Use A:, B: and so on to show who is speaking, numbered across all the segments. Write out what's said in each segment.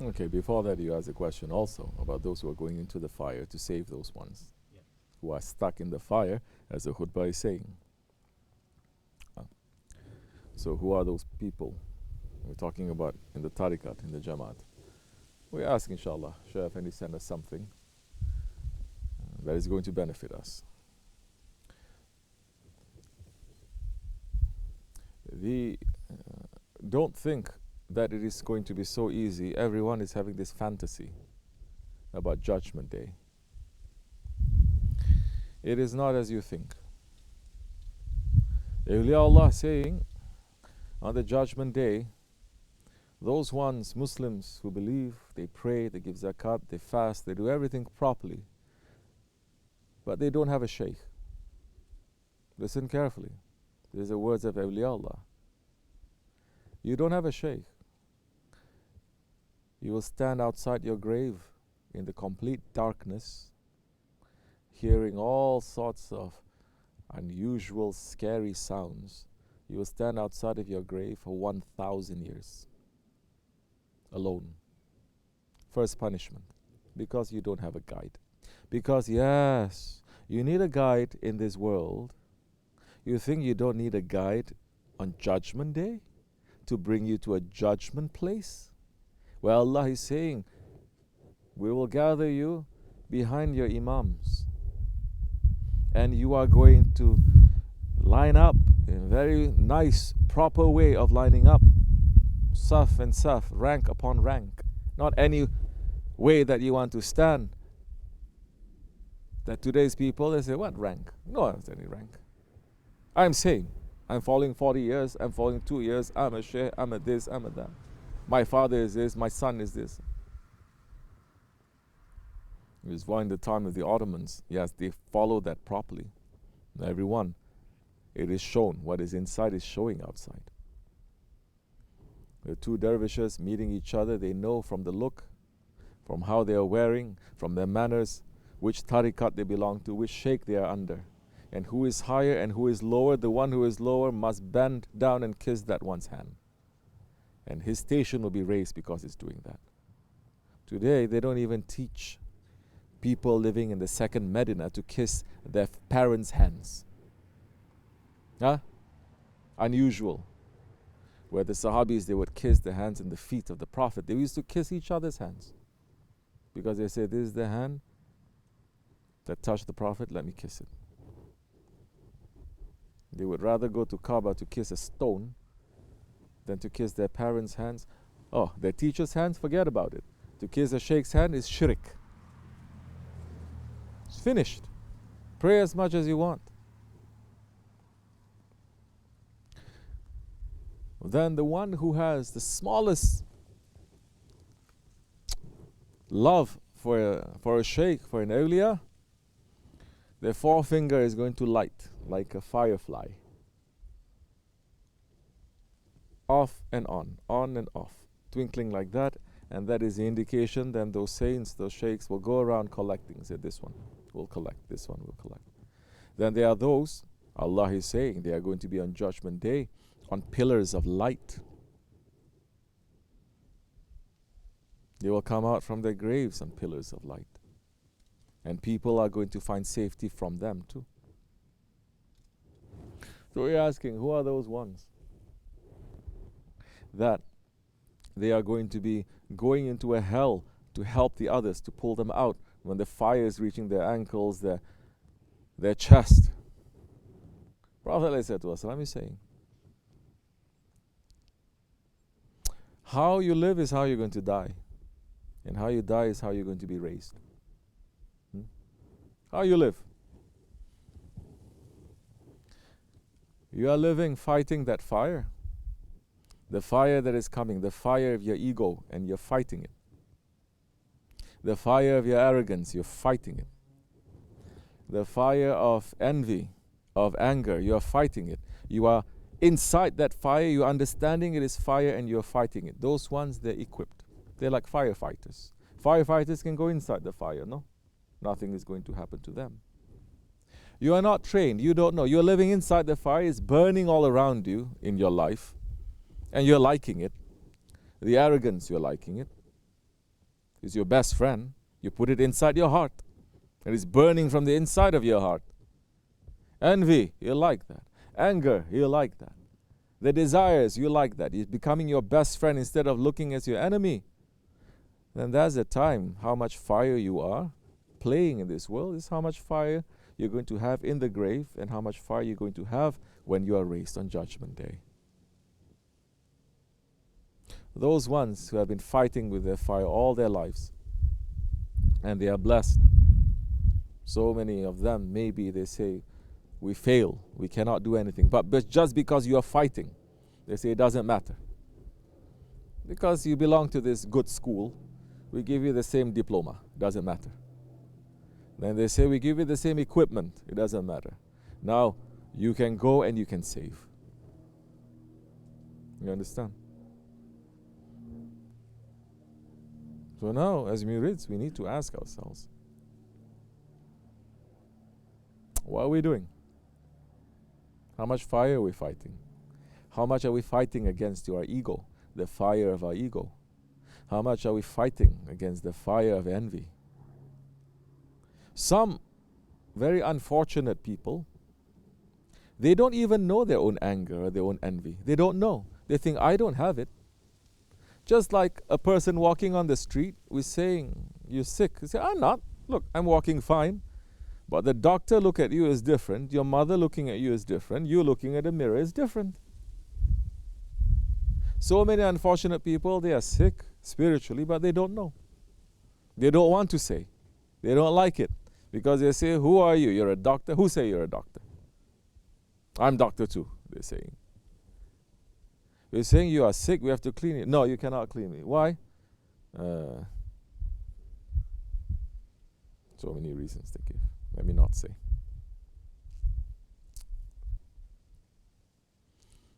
A: Okay, before that you asked a question also about those who are going into the fire to save those ones who are stuck in the fire, as the khutbah is saying. So who are those people we're talking about in the tariqat, in the jamaat? We ask, inshallah, Shaykh Efendi send us something that is going to benefit us. Don't think that it is going to be so easy. Everyone is having this fantasy about Judgment Day. It is not as you think. Awliya Allah saying, on the Judgment Day, those ones, Muslims who believe, they pray, they give zakat, they fast, they do everything properly, but they don't have a shaykh. Listen carefully. These are the words of Awliya Allah. You don't have a shaykh. You will stand outside your grave in the complete darkness, hearing all sorts of unusual, scary sounds. You will stand outside of your grave for 1,000 years. Alone. First punishment. Because you don't have a guide. Because, yes, you need a guide in this world. You think you don't need a guide on Judgment Day to bring you to a judgment place? Well, Allah is saying, we will gather you behind your imams. And you are going to line up in a very nice, proper way of lining up. Saf and saf, rank upon rank. Not any way that you want to stand. That today's people, they say, what rank? No, there's any rank. I'm saying, I'm following 40 years, I'm following 2 years, I'm a shaykh, I'm a this, I'm a that. My father is this, my son is this. It was in the time of the Ottomans. Yes, they followed that properly. Everyone, it is shown. What is inside is showing outside. The two dervishes meeting each other, they know from the look, from how they are wearing, from their manners, which tariqat they belong to, which shaykh they are under. And who is higher and who is lower. The one who is lower must bend down and kiss that one's hand. And his station will be raised because he's doing that. Today, they don't even teach people living in the second Medina to kiss their parents' hands. Huh? Unusual. Where the Sahabis, they would kiss the hands and the feet of the Prophet. They used to kiss each other's hands. Because they say, this is the hand that touched the Prophet, let me kiss it. They would rather go to Kaaba to kiss a stone than to kiss their parents' hands. Oh, their teacher's hands, forget about it. To kiss a sheikh's hand is shirk. It's finished. Pray as much as you want. Then the one who has the smallest love for a shaykh, for an awliya, their forefinger is going to light like a firefly. Off and on and off, twinkling like that, and that is the indication. Then those saints, those sheikhs will go around collecting. Say, this one will collect, this one will collect. Then there are those, Allah is saying, they are going to be on Judgment Day on pillars of light. They will come out from their graves on pillars of light. And people are going to find safety from them too. So we're asking, who are those ones that they are going to be going into a hell to help the others, to pull them out when the fire is reaching their ankles, their chest? Prophet ﷺ is saying, how you live is how you're going to die. And how you die is how you're going to be raised. How you live. You are living fighting that fire. The fire that is coming, the fire of your ego, and you're fighting it. The fire of your arrogance, you're fighting it. The fire of envy, of anger, you're fighting it. You are inside that fire, you're understanding it is fire and you're fighting it. Those ones, they're equipped. They're like firefighters. Firefighters can go inside the fire, no? Nothing is going to happen to them. You are not trained, you don't know. You're living inside the fire, it's burning all around you in your life, and you're liking it. The arrogance, you're liking it. It's your best friend. You put it inside your heart. It is burning from the inside of your heart. Envy, you like that. Anger, you like that. The desires, you like that. It's becoming your best friend instead of looking as your enemy. Then that's the time how much fire you are playing in this world is how much fire you're going to have in the grave and how much fire you're going to have when you are raised on Judgment Day. Those ones who have been fighting with their fire all their lives and they are blessed. So many of them, maybe they say, we fail, we cannot do anything. But just because you are fighting, they say it doesn't matter. Because you belong to this good school, we give you the same diploma, doesn't matter. Then they say we give you the same equipment, it doesn't matter. Now, you can go and you can save. You understand? So now, as murids, we need to ask ourselves, what are we doing? How much fire are we fighting? How much are we fighting against our ego, the fire of our ego? How much are we fighting against the fire of envy? Some very unfortunate people, they don't even know their own anger or their own envy. They don't know. They think, I don't have it. Just like a person walking on the street, we're saying, you're sick. You say, I'm not. Look, I'm walking fine. But the doctor look at you is different. Your mother looking at you is different. You looking at a mirror is different. So many unfortunate people, they are sick spiritually, but they don't know. They don't want to say. They don't like it. Because they say, who are you? You're a doctor? Who say you're a doctor? I'm doctor too, they're saying. We're saying you are sick, we have to clean you. No, you cannot clean me. Why? So many reasons they give. Let me not say.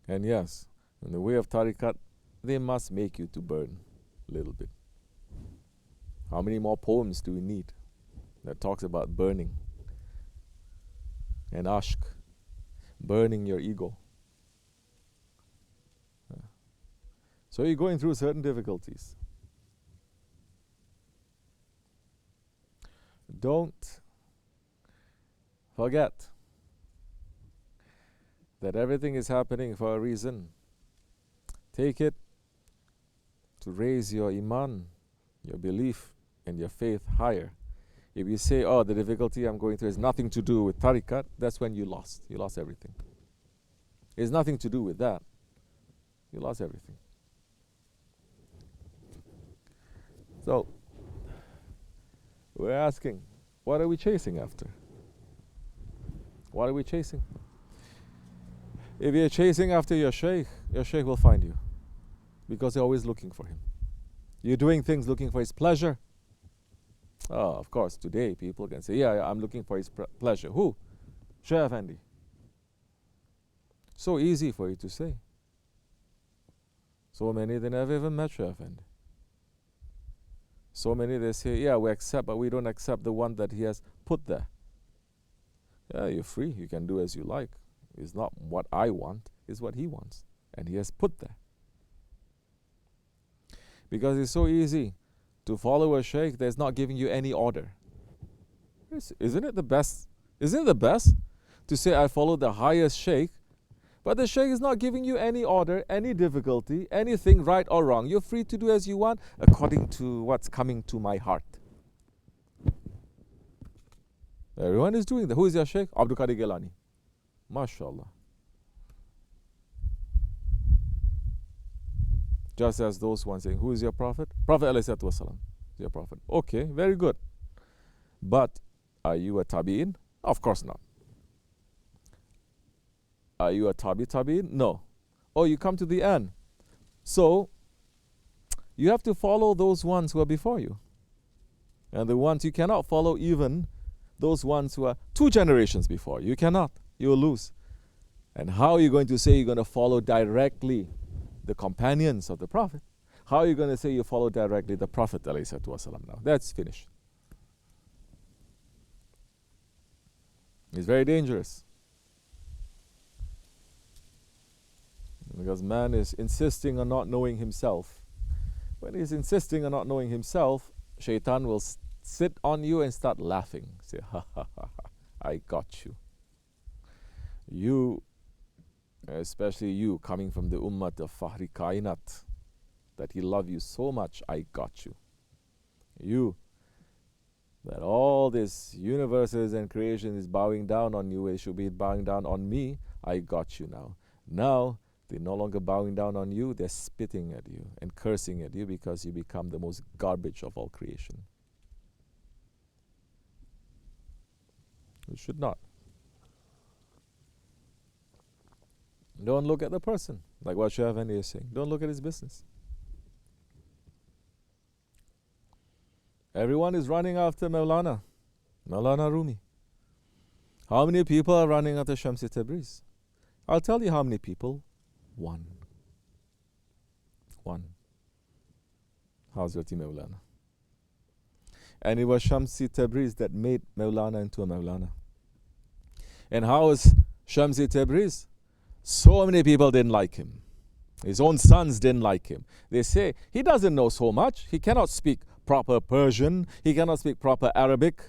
A: And yes, in the way of tariqat, they must make you to burn a little bit. How many more poems do we need that talks about burning and ashq, burning your ego? So you're going through certain difficulties. Don't forget that everything is happening for a reason. Take it to raise your iman, your belief and your faith higher. If you say, oh, the difficulty I'm going through has nothing to do with tariqat, that's when you lost. You lost everything. It's nothing to do with that. You lost everything. So, we're asking, what are we chasing after? What are we chasing? If you're chasing after your Shaykh will find you. Because you're always looking for him. You're doing things looking for his pleasure. Oh, of course, today people can say, yeah, I'm looking for his pleasure. Who? Shaykh Efendi. So easy for you to say. So many, they never even met Shaykh Efendi. So many, they say, yeah, we accept, but we don't accept the one that he has put there. Yeah, you're free. You can do as you like. It's not what I want, it's what he wants. And he has put there. Because it's so easy to follow a Shaykh that's not giving you any order. Isn't it the best? Isn't it the best to say, I follow the highest Shaykh, but the Shaykh is not giving you any order, any difficulty, anything right or wrong. You're free to do as you want according to what's coming to my heart. Everyone is doing that. Who is your Shaykh? Abdulkerim Gilani. MashaAllah. Just as those ones saying, who is your Prophet? Prophet ﷺ is your Prophet. Okay, very good. But are you a tabi'in? Of course not. Are you a tabi'in? No. Oh, you come to the end. So, you have to follow those ones who are before you. And the ones you cannot follow, even those ones who are 2 generations before you. You cannot. You will lose. And how are you going to say you're going to follow directly the companions of the Prophet? How are you going to say you follow directly the Prophet ﷺ now? That's finished. It's very dangerous. Because man is insisting on not knowing himself. When he's insisting on not knowing himself, Shaitan will sit on you and start laughing. Say, ha ha ha ha, I got you. You, especially you coming from the ummah of Fahri Kainat, that he loved you so much, I got you. You, that all this universes and creation is bowing down on you, it should be bowing down on me, I got you now. Now, they're no longer bowing down on you, they're spitting at you and cursing at you because you become the most garbage of all creation. You should not. Don't look at the person, like what Shaykh Efendi is saying. Don't look at his business. Everyone is running after Maulana Rumi. How many people are running after Shamsi Tabriz? I'll tell you how many people. One. Hazrati Maulana. And it was Shamsi Tabriz that made Maulana into a Maulana. And how is Shamsi Tabriz? So many people didn't like him. His own sons didn't like him. They say, he doesn't know so much. He cannot speak proper Persian. He cannot speak proper Arabic.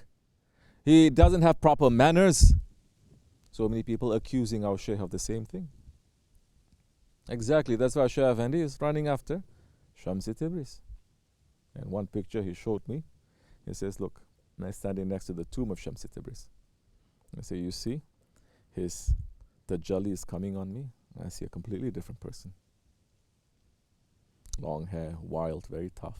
A: He doesn't have proper manners. So many people accusing our Shaykh of the same thing. Exactly, that's why Shaykh Efendi is running after Shamsi Tabriz. And one picture he showed me, he says, look, I'm standing next to the tomb of Shamsi Tabriz. I say, you see, his Tajalli is coming on me. I see a completely different person. Long hair, wild, very tough.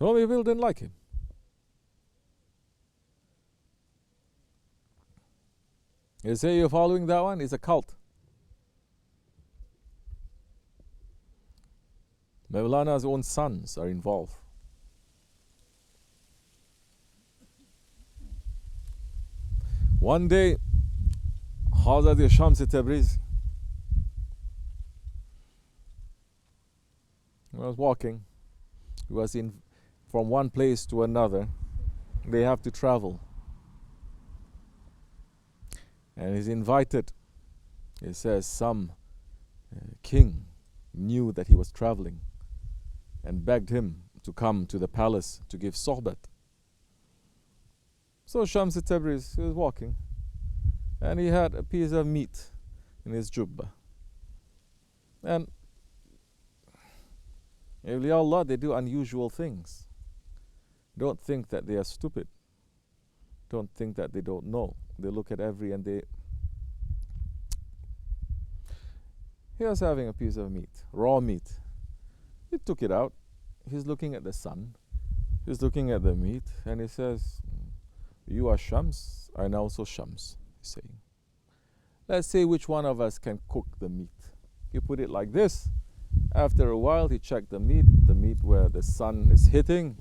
A: No, people didn't like him. You say you're following that one? It's a cult. Maulana's own sons are involved. One day, Hazrat Shamsi Tabriz was walking. He was from one place to another. They have to travel. And he's invited. It says some king knew that he was traveling and begged him to come to the palace to give sohbat. So Shamsi Tabriz was walking and he had a piece of meat in his jubba. And awliyaullah, they do unusual things. Don't think that they are stupid. Don't think that they don't know. They look at and he was having a piece of meat, raw meat. He took it out. He's looking at the sun. He's looking at the meat and he says, you are Shams, I'm also Shams, he's saying. Let's see which one of us can cook the meat. He put it like this. After a while, he checked the meat where the sun is hitting,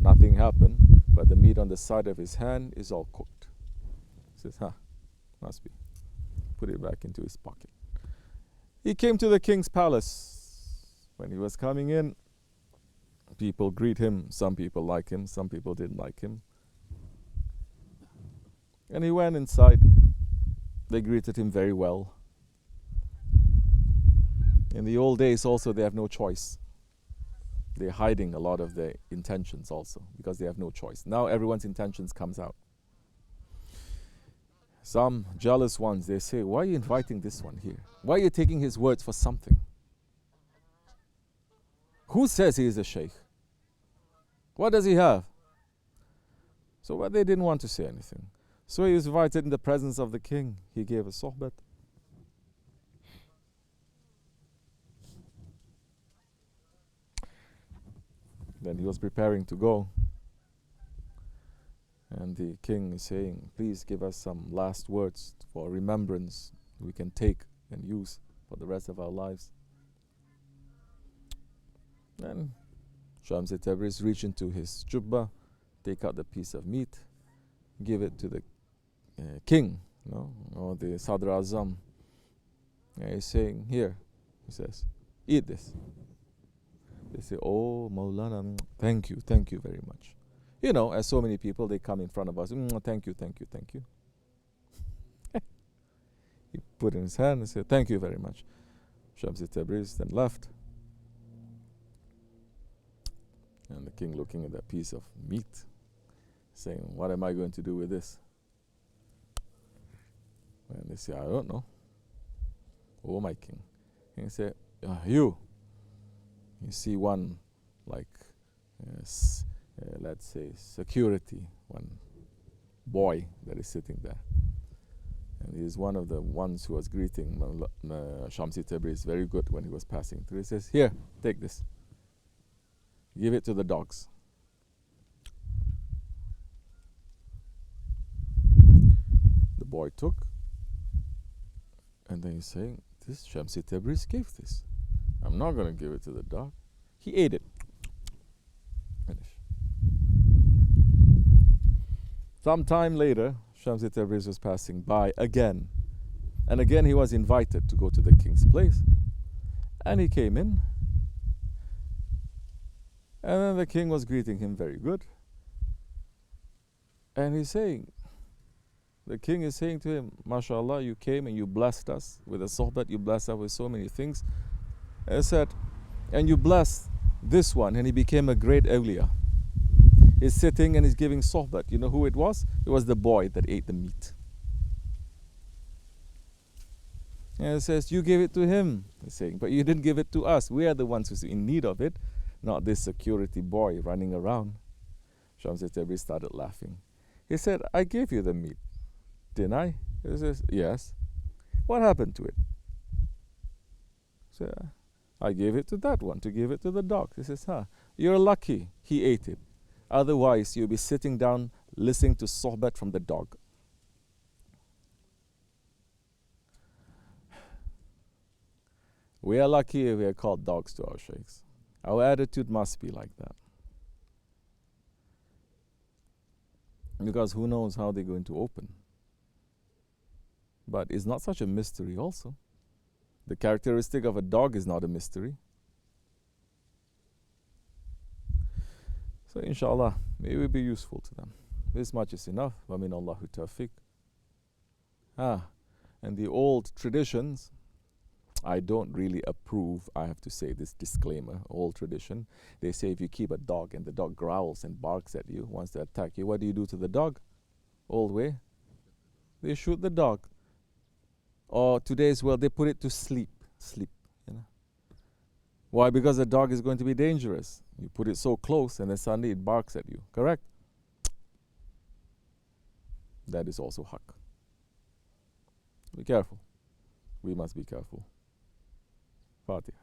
A: nothing happened, but the meat on the side of his hand is all cooked. He says, must be. Put it back into his pocket. He came to the king's palace. When he was coming in, people greet him. Some people like him, some people didn't like him. And he went inside. They greeted him very well. In the old days also, they have no choice. They're hiding a lot of their intentions also because they have no choice. Now everyone's intentions comes out. Some jealous ones, they say, why are you inviting this one here? Why are you taking his words for something? Who says he is a sheikh? What does he have? So but they didn't want to say anything. So he was invited in the presence of the king. He gave a sohbat. Then he was preparing to go. And the king is saying, please give us some last words for remembrance we can take and use for the rest of our lives. Then Shamsi Tabriz reached into his jubba, take out the piece of meat, give it to the king, or the Sadr Azam. And he's saying, here, he says, eat this. They say, oh, Maulana, thank you very much. As so many people, they come in front of us, thank you. He put in his hand and said, thank you very much. Shamsi Tabriz then left. king looking at that piece of meat, saying, what am I going to do with this? And they say, I don't know. Oh, my king. And he said, you see one, like, let's say, security, one boy that is sitting there. And he is one of the ones who was greeting Shamsi Tabriz very good when he was passing through. He says, here, take this. Give it to the dogs. The boy took, and then he's saying, this Shamsi Tabriz gave this. I'm not going to give it to the dog. He ate it. Finish. Some time later, Shamsi Tabriz was passing by again. And again he was invited to go to the king's place. And he came in. And then the king was greeting him very good. And he's saying, the king is saying to him, MashaAllah, you came and you blessed us with a sohbat, you blessed us with so many things. And he said, and you blessed this one, and he became a great awliya. He's sitting and he's giving sohbat. You know who it was? It was the boy that ate the meat. And he says, you gave it to him. He's saying, but you didn't give it to us. We are the ones who's in need of it, not this security boy running around. Shamsi Tabriz started laughing. He said, I gave you the meat, didn't I? He says, yes. What happened to it? He said, I gave it to that one to give it to the dog. He says, you're lucky he ate it. Otherwise, you'll be sitting down listening to sohbat from the dog. We are lucky if we are called dogs to our sheikhs. Our attitude must be like that. Because who knows how they're going to open. But it's not such a mystery also. The characteristic of a dog is not a mystery. So inshallah, may we be useful to them. This much is enough. Wa min Allahu tawfiq. And the old traditions, I don't really approve, I have to say this disclaimer, old tradition. They say if you keep a dog and the dog growls and barks at you, wants to attack you, what do you do to the dog? Old way. They shoot the dog. Or today's world, they put it to sleep. Sleep, you know. Why? Because the dog is going to be dangerous. You put it so close and then suddenly it barks at you. Correct? That is also haqq. Be careful. We must be careful. Fatiha.